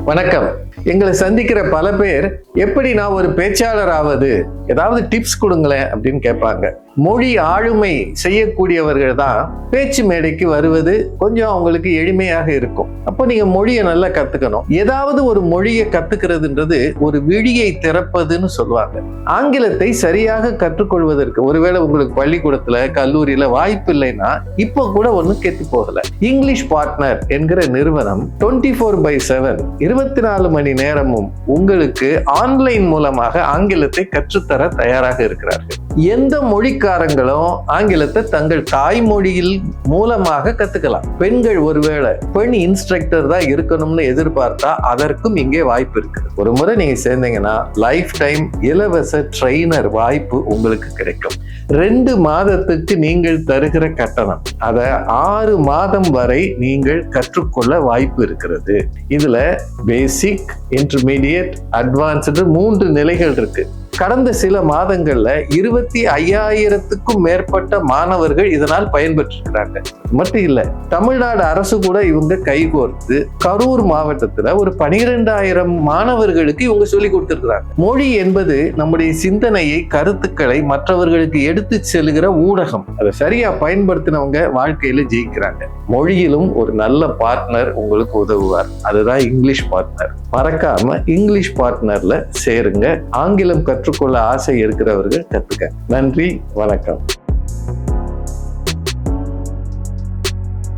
வணக்கம். எங்களை சந்திக்கிற பல பேர் எப்படி நான் ஒரு பேச்சாளர் ஆவது, ஏதாவது டிப்ஸ் கொடுங்களேன் அப்படின்னு கேட்பாங்க. மொழி ஆளுமை செய்யக்கூடியவர்கள் தான் பேச்சு மேடைக்கு வருவது கொஞ்சம் அவங்களுக்கு எளிமையாக இருக்கும். அப்போ நீங்க மொழியை நல்லா கத்துக்கணும். ஏதாவது ஒரு மொழியை கத்துக்கிறதுன்றது ஒரு விழியை திறப்பதுன்னு சொல்லுவாங்க. ஆங்கிலத்தை சரியாக கற்றுக்கொள்வதற்கு ஒருவேளை உங்களுக்கு பள்ளிக்கூடத்துல கல்லூரியில வாய்ப்பு இல்லைன்னா இப்போ கூட ஒன்றும் கெட்டு போகல. இங்கிலீஷ் பார்ட்னர் என்கிற நிறுவனம் 24/7 24 மணி நேரமும் உங்களுக்கு ஆன்லைன் மூலமாக ஆங்கிலத்தை கற்றுத்தர தயாராக இருக்கிறார்கள். எந்த மொழிக்காரங்களும் ஆங்கிலத்தை தங்கள் தாய்மொழியில் மூலமாக கத்துக்கலாம். பெண்கள் ஒருவேளை பெண் இன்ஸ்ட்ரக்டர் தான் இருக்கணும்னு எதிர்பார்த்தா அதற்கும் இங்கே வாய்ப்பு இருக்கு. ஒரு முறை நீங்க சேர்ந்தீங்கன்னா லைஃப் டைம் இலவச ட்ரெய்னர் வாய்ப்பு உங்களுக்கு கிடைக்கும். 2 மாதத்துக்கு நீங்கள் தருகிற கட்டணம் அதை 6 மாதம் வரை நீங்கள் கற்றுக்கொள்ள வாய்ப்பு இருக்கிறது. இதுல பேசிக், இன்டர்மீடியட், அட்வான்ஸ்டு 3 நிலைகள் இருக்கு. கடந்த சில மாதங்கள்ல 25,000க்கும் மேற்பட்ட மாணவர்கள் இதனால் பயன்பெற்றிருக்கிறாங்க. மட்டும் இல்ல, தமிழ்நாடு அரசு கூட இவங்க கைகோர்த்து கரூர் மாவட்டத்துல ஒரு 12,000 மாணவர்களுக்கு இவங்க சொல்லி கொடுத்திருக்கிறாங்க. மொழி என்பது நம்முடைய சிந்தனையை, கருத்துக்களை மற்றவர்களுக்கு எடுத்து செல்கிற ஊடகம். அதை சரியா பயன்படுத்தினவங்க வாழ்க்கையில ஜெயிக்கிறாங்க. மொழியிலும் ஒரு நல்ல பார்ட்னர் உங்களுக்கு உதவுவார். அதுதான் இங்கிலீஷ் பார்ட்னர். மறக்காம இங்கிலீஷ் பார்ட்னர்ல சேருங்க. ஆங்கிலம் கற்றுக்கொள்ள ஆசை இருக்கிறவர்கள் கத்துக்க. நன்றி, வணக்கம்.